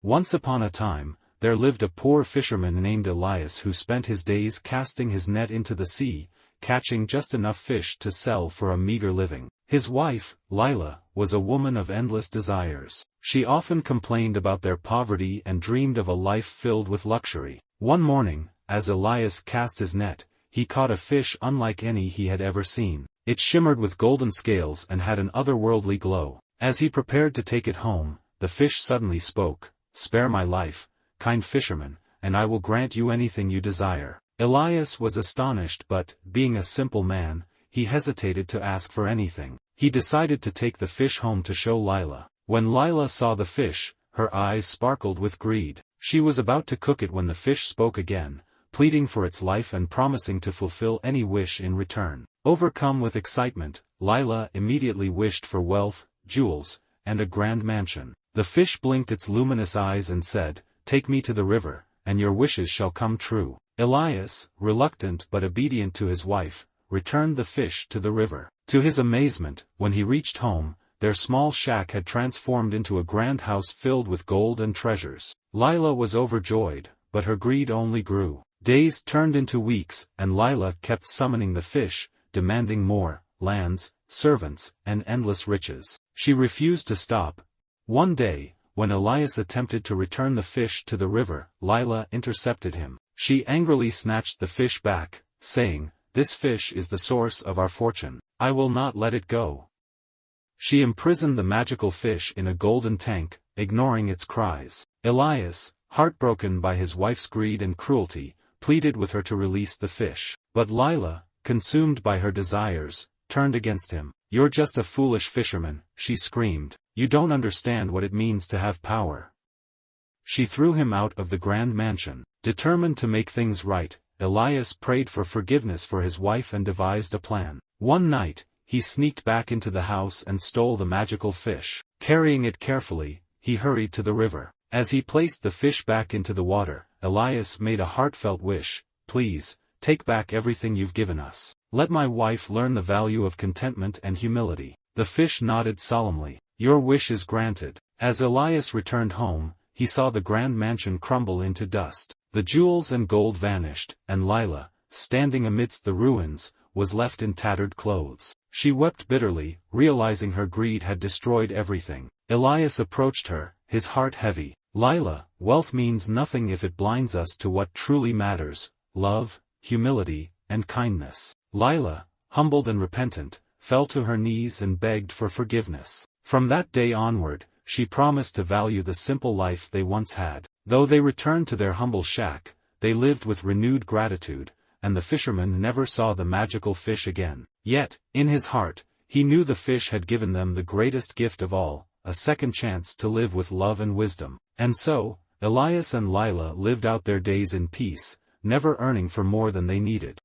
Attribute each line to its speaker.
Speaker 1: Once upon a time, there lived a poor fisherman named Elias who spent his days casting his net into the sea, catching just enough fish to sell for a meager living. His wife, Lila, was a woman of endless desires. She often complained about their poverty and dreamed of a life filled with luxury. One morning, as Elias cast his net, he caught a fish unlike any he had ever seen. It shimmered with golden scales and had an otherworldly glow. As he prepared to take it home, the fish suddenly spoke, "Spare my life, kind fisherman, and I will grant you anything you desire." Elias was astonished but, being a simple man, he hesitated to ask for anything. He decided to take the fish home to show Lila. When Lila saw the fish, her eyes sparkled with greed. She was about to cook it when the fish spoke again, pleading for its life and promising to fulfill any wish in return. Overcome with excitement, Lila immediately wished for wealth, jewels, and a grand mansion. The fish blinked its luminous eyes and said, "Take me to the river, and your wishes shall come true." Elias, reluctant but obedient to his wife, returned the fish to the river. To his amazement, when he reached home, their small shack had transformed into a grand house filled with gold and treasures. Lila was overjoyed, but her greed only grew. Days turned into weeks, and Lila kept summoning the fish, demanding more, lands, servants, and endless riches. She refused to stop. One day, when Elias attempted to return the fish to the river, Lila intercepted him. She angrily snatched the fish back, saying, "This fish is the source of our fortune. I will not let it go." She imprisoned the magical fish in a golden tank, ignoring its cries. Elias, heartbroken by his wife's greed and cruelty, pleaded with her to release the fish. But Lila, consumed by her desires, turned against him. "You're just a foolish fisherman," she screamed. "You don't understand what it means to have power." She threw him out of the grand mansion. Determined to make things right, Elias prayed for forgiveness for his wife and devised a plan. One night, he sneaked back into the house and stole the magical fish. Carrying it carefully, he hurried to the river. As he placed the fish back into the water, Elias made a heartfelt wish, "Please, take back everything you've given us. Let my wife learn the value of contentment and humility." The fish nodded solemnly. "Your wish is granted." As Elias returned home, he saw the grand mansion crumble into dust. The jewels and gold vanished, and Lila, standing amidst the ruins, was left in tattered clothes. She wept bitterly, realizing her greed had destroyed everything. Elias approached her, his heart heavy. "Lila, wealth means nothing if it blinds us to what truly matters: love, humility, and kindness." Lila, humbled and repentant, fell to her knees and begged for forgiveness. From that day onward, she promised to value the simple life they once had. Though they returned to their humble shack, they lived with renewed gratitude, and the fisherman never saw the magical fish again. Yet, in his heart, he knew the fish had given them the greatest gift of all, a second chance to live with love and wisdom. And so, Elias and Lila lived out their days in peace, never earning for more than they needed.